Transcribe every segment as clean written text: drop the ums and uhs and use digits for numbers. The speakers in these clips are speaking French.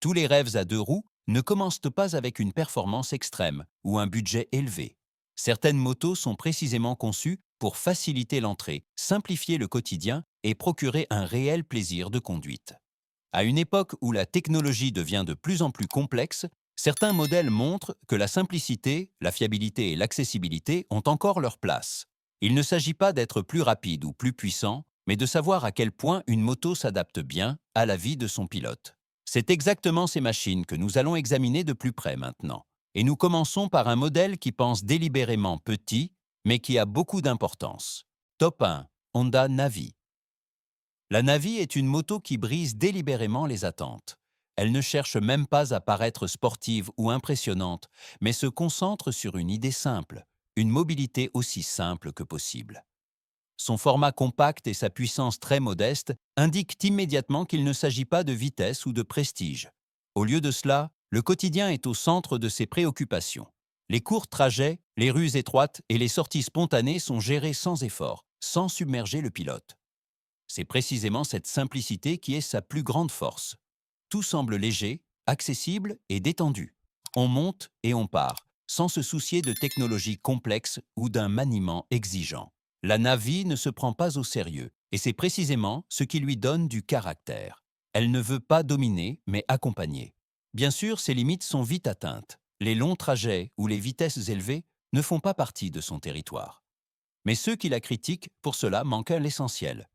Tous les rêves à deux roues ne commencent pas avec une performance extrême ou un budget élevé. Certaines motos sont précisément conçues pour faciliter l'entrée, simplifier le quotidien et procurer un réel plaisir de conduite. À une époque où la technologie devient de plus en plus complexe, certains modèles montrent que la simplicité, la fiabilité et l'accessibilité ont encore leur place. Il ne s'agit pas d'être plus rapide ou plus puissant, mais de savoir à quel point une moto s'adapte bien à la vie de son pilote. C'est exactement ces machines que nous allons examiner de plus près maintenant. Et nous commençons par un modèle qui pense délibérément petit, mais qui a beaucoup d'importance. Top 1. Honda Navi. La Navi est une moto qui brise délibérément les attentes. Elle ne cherche même pas à paraître sportive ou impressionnante, mais se concentre sur une idée simple, une mobilité aussi simple que possible. Son format compact et sa puissance très modeste indiquent immédiatement qu'il ne s'agit pas de vitesse ou de prestige. Au lieu de cela, le quotidien est au centre de ses préoccupations. Les courts trajets, les rues étroites et les sorties spontanées sont gérés sans effort, sans submerger le pilote. C'est précisément cette simplicité qui est sa plus grande force. Tout semble léger, accessible et détendu. On monte et on part, sans se soucier de technologies complexes ou d'un maniement exigeant. La Navi ne se prend pas au sérieux, et c'est précisément ce qui lui donne du caractère. Elle ne veut pas dominer, mais accompagner. Bien sûr, ses limites sont vite atteintes. Les longs trajets ou les vitesses élevées ne font pas partie de son territoire. Mais ceux qui la critiquent, pour cela, manquent à l'essentiel.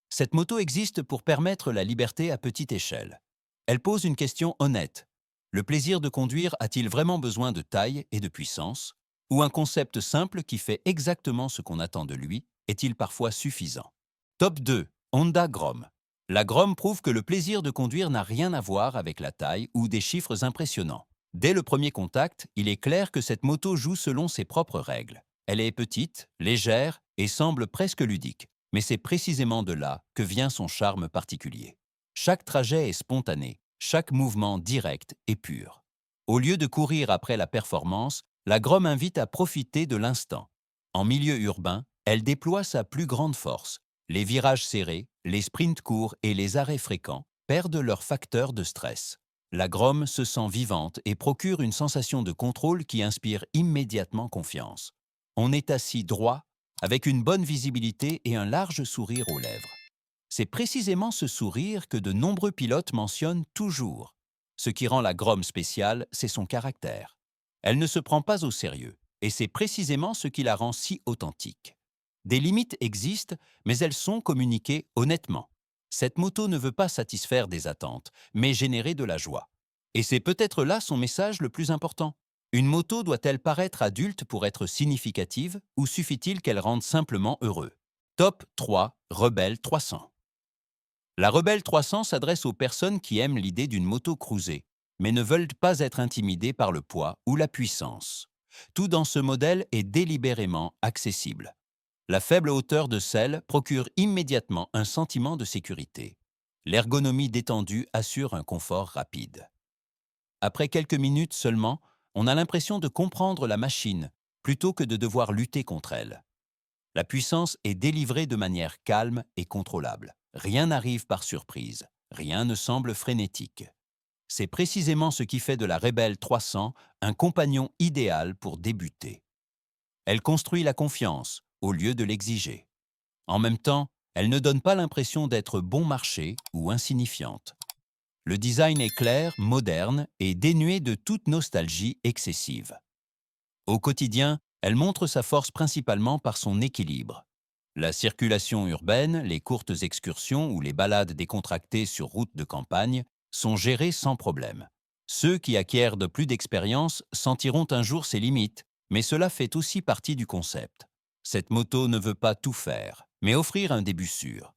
Cette moto existe pour permettre la liberté à petite échelle. Elle pose une question honnête. Le plaisir de conduire a-t-il vraiment besoin de taille et de puissance? Ou un concept simple qui fait exactement ce qu'on attend de lui est-il parfois suffisant? Top 2. Honda Grom. La Grom prouve que le plaisir de conduire n'a rien à voir avec la taille ou des chiffres impressionnants. Dès le premier contact, il est clair que cette moto joue selon ses propres règles. Elle est petite, légère et semble presque ludique. Mais c'est précisément de là que vient son charme particulier. Chaque trajet est spontané, chaque mouvement direct et pur. Au lieu de courir après la performance, la Grom invite à profiter de l'instant. En milieu urbain, elle déploie sa plus grande force. Les virages serrés, les sprints courts et les arrêts fréquents perdent leur facteur de stress. La Grom se sent vivante et procure une sensation de contrôle qui inspire immédiatement confiance. On est assis droit, avec une bonne visibilité et un large sourire aux lèvres. C'est précisément ce sourire que de nombreux pilotes mentionnent toujours. Ce qui rend la Grom spéciale, c'est son caractère. Elle ne se prend pas au sérieux, et c'est précisément ce qui la rend si authentique. Des limites existent, mais elles sont communiquées honnêtement. Cette moto ne veut pas satisfaire des attentes, mais générer de la joie. Et c'est peut-être là son message le plus important. Une moto doit-elle paraître adulte pour être significative ou suffit-il qu'elle rende simplement heureux? Top 3. Rebelle 300. La Rebelle 300 s'adresse aux personnes qui aiment l'idée d'une moto cruisée, mais ne veulent pas être intimidées par le poids ou la puissance. Tout dans ce modèle est délibérément accessible. La faible hauteur de selle procure immédiatement un sentiment de sécurité. L'ergonomie détendue assure un confort rapide. Après quelques minutes seulement, on a l'impression de comprendre la machine plutôt que de devoir lutter contre elle. La puissance est délivrée de manière calme et contrôlable. Rien n'arrive par surprise. Rien ne semble frénétique. C'est précisément ce qui fait de la Rebelle 300 un compagnon idéal pour débuter. Elle construit la confiance au lieu de l'exiger. En même temps, elle ne donne pas l'impression d'être bon marché ou insignifiante. Le design est clair, moderne et dénué de toute nostalgie excessive. Au quotidien, elle montre sa force principalement par son équilibre. La circulation urbaine, les courtes excursions ou les balades décontractées sur route de campagne sont gérées sans problème. Ceux qui acquièrent de plus d'expérience sentiront un jour ses limites, mais cela fait aussi partie du concept. Cette moto ne veut pas tout faire, mais offrir un début sûr.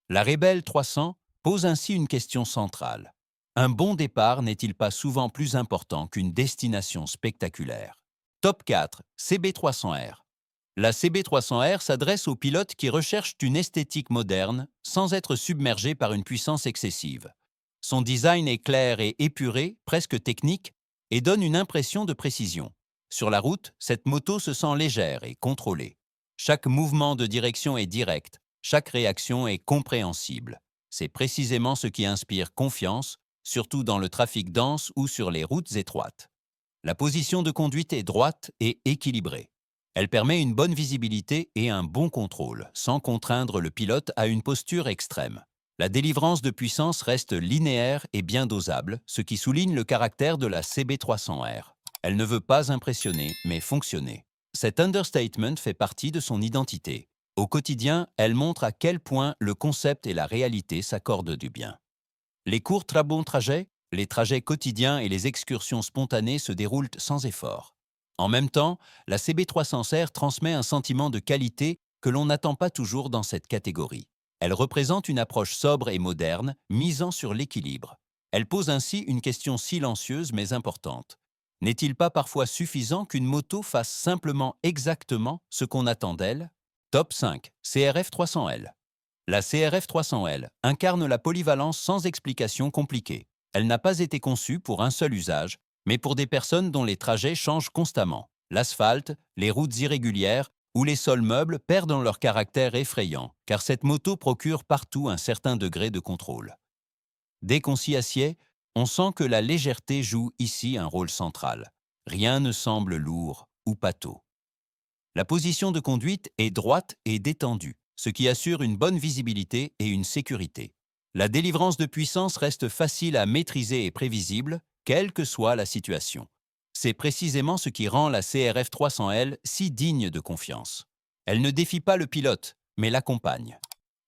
La Rebelle 300 pose ainsi une question centrale. Un bon départ n'est-il pas souvent plus important qu'une destination spectaculaire? Top 4. CB300R. La CB300R s'adresse aux pilotes qui recherchent une esthétique moderne sans être submergés par une puissance excessive. Son design est clair et épuré, presque technique, et donne une impression de précision. Sur la route, cette moto se sent légère et contrôlée. Chaque mouvement de direction est direct, chaque réaction est compréhensible. C'est précisément ce qui inspire confiance, surtout dans le trafic dense ou sur les routes étroites. La position de conduite est droite et équilibrée. Elle permet une bonne visibilité et un bon contrôle, sans contraindre le pilote à une posture extrême. La délivrance de puissance reste linéaire et bien dosable, ce qui souligne le caractère de la CB300R. Elle ne veut pas impressionner, mais fonctionner. Cet understatement fait partie de son identité. Au quotidien, elle montre à quel point le concept et la réalité s'accordent du bien. Les courts bons trajets, les trajets quotidiens et les excursions spontanées se déroulent sans effort. En même temps, la CB300R transmet un sentiment de qualité que l'on n'attend pas toujours dans cette catégorie. Elle représente une approche sobre et moderne, misant sur l'équilibre. Elle pose ainsi une question silencieuse mais importante. N'est-il pas parfois suffisant qu'une moto fasse simplement exactement ce qu'on attend d'elle? Top 5, CRF 300L. La CRF 300L incarne la polyvalence sans explication compliquée. Elle n'a pas été conçue pour un seul usage, mais pour des personnes dont les trajets changent constamment. L'asphalte, les routes irrégulières ou les sols meubles perdent leur caractère effrayant, car cette moto procure partout un certain degré de contrôle. Dès qu'on s'y assied, on sent que la légèreté joue ici un rôle central. Rien ne semble lourd ou pâteau. La position de conduite est droite et détendue, ce qui assure une bonne visibilité et une sécurité. La délivrance de puissance reste facile à maîtriser et prévisible, quelle que soit la situation. C'est précisément ce qui rend la CRF 300L si digne de confiance. Elle ne défie pas le pilote, mais l'accompagne.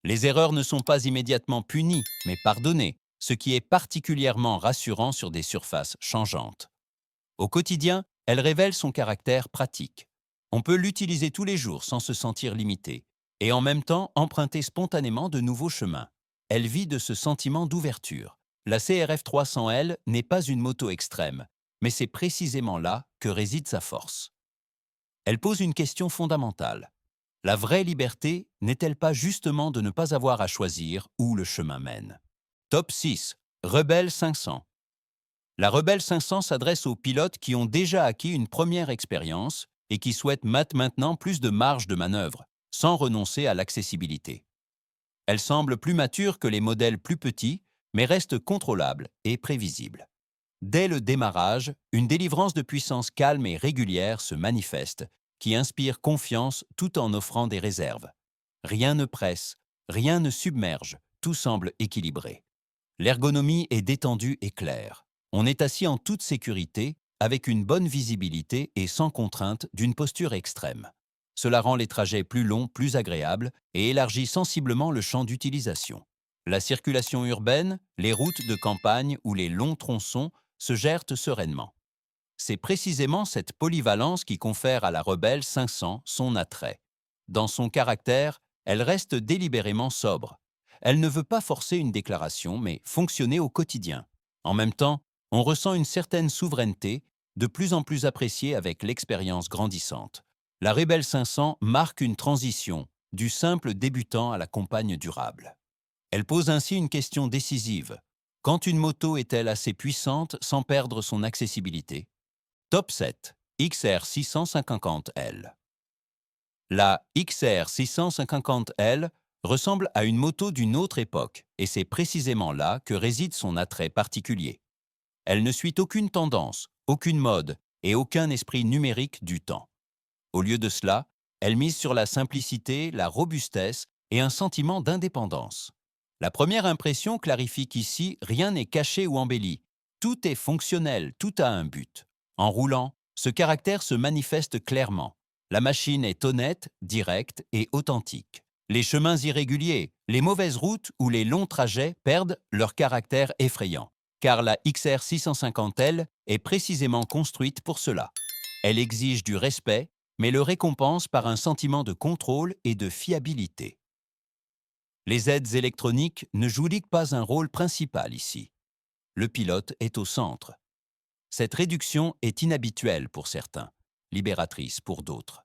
Les erreurs ne sont pas immédiatement punies, mais pardonnées, ce qui est particulièrement rassurant sur des surfaces changeantes. Au quotidien, elle révèle son caractère pratique. On peut l'utiliser tous les jours sans se sentir limité, et en même temps emprunter spontanément de nouveaux chemins. Elle vit de ce sentiment d'ouverture. La CRF 300L n'est pas une moto extrême, mais c'est précisément là que réside sa force. Elle pose une question fondamentale. La vraie liberté n'est-elle pas justement de ne pas avoir à choisir où le chemin mène? Top 6. Rebelle 500. La Rebelle 500 s'adresse aux pilotes qui ont déjà acquis une première expérience et qui souhaitent maintenant plus de marge de manœuvre, sans renoncer à l'accessibilité. Elle semble plus mature que les modèles plus petits, mais reste contrôlable et prévisible. Dès le démarrage, une délivrance de puissance calme et régulière se manifeste, qui inspire confiance tout en offrant des réserves. Rien ne presse, rien ne submerge, tout semble équilibré. L'ergonomie est détendue et claire. On est assis en toute sécurité, avec une bonne visibilité et sans contrainte d'une posture extrême. Cela rend les trajets plus longs, plus agréables et élargit sensiblement le champ d'utilisation. La circulation urbaine, les routes de campagne ou les longs tronçons se gèrent sereinement. C'est précisément cette polyvalence qui confère à la Rebelle 500 son attrait. Dans son caractère, elle reste délibérément sobre. Elle ne veut pas forcer une déclaration, mais fonctionner au quotidien. En même temps, on ressent une certaine souveraineté, de plus en plus appréciée avec l'expérience grandissante. La Rebelle 500 marque une transition, du simple débutant à la compagne durable. Elle pose ainsi une question décisive. Quand une moto est-elle assez puissante sans perdre son accessibilité? Top 7. XR 650L. La XR 650L ressemble à une moto d'une autre époque, et c'est précisément là que réside son attrait particulier. Elle ne suit aucune tendance, aucune mode et aucun esprit numérique du temps. Au lieu de cela, elle mise sur la simplicité, la robustesse et un sentiment d'indépendance. La première impression clarifie qu'ici, rien n'est caché ou embelli. Tout est fonctionnel, tout a un but. En roulant, ce caractère se manifeste clairement. La machine est honnête, directe et authentique. Les chemins irréguliers, les mauvaises routes ou les longs trajets perdent leur caractère effrayant, car la XR 650L est précisément construite pour cela. Elle exige du respect, mais le récompense par un sentiment de contrôle et de fiabilité. Les aides électroniques ne jouent pas un rôle principal ici. Le pilote est au centre. Cette réduction est inhabituelle pour certains, libératrice pour d'autres.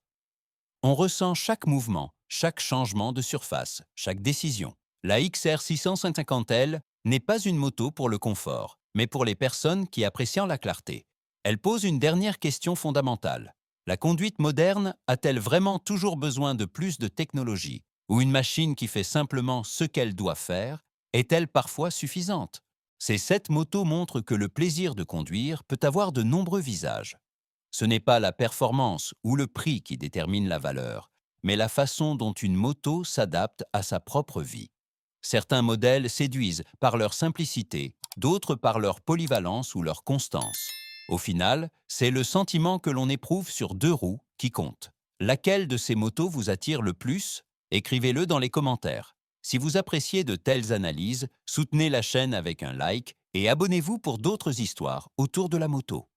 On ressent chaque mouvement, chaque changement de surface, chaque décision. La XR 650L n'est pas une moto pour le confort, mais pour les personnes qui apprécient la clarté. Elle pose une dernière question fondamentale. La conduite moderne a-t-elle vraiment toujours besoin de plus de technologie, ou une machine qui fait simplement ce qu'elle doit faire est-elle parfois suffisante? Ces 7 motos montrent que le plaisir de conduire peut avoir de nombreux visages. Ce n'est pas la performance ou le prix qui détermine la valeur, mais la façon dont une moto s'adapte à sa propre vie. Certains modèles séduisent par leur simplicité, d'autres par leur polyvalence ou leur constance. Au final, c'est le sentiment que l'on éprouve sur 2 roues qui compte. Laquelle de ces motos vous attire le plus? Écrivez-le dans les commentaires. Si vous appréciez de telles analyses, soutenez la chaîne avec un like et abonnez-vous pour d'autres histoires autour de la moto.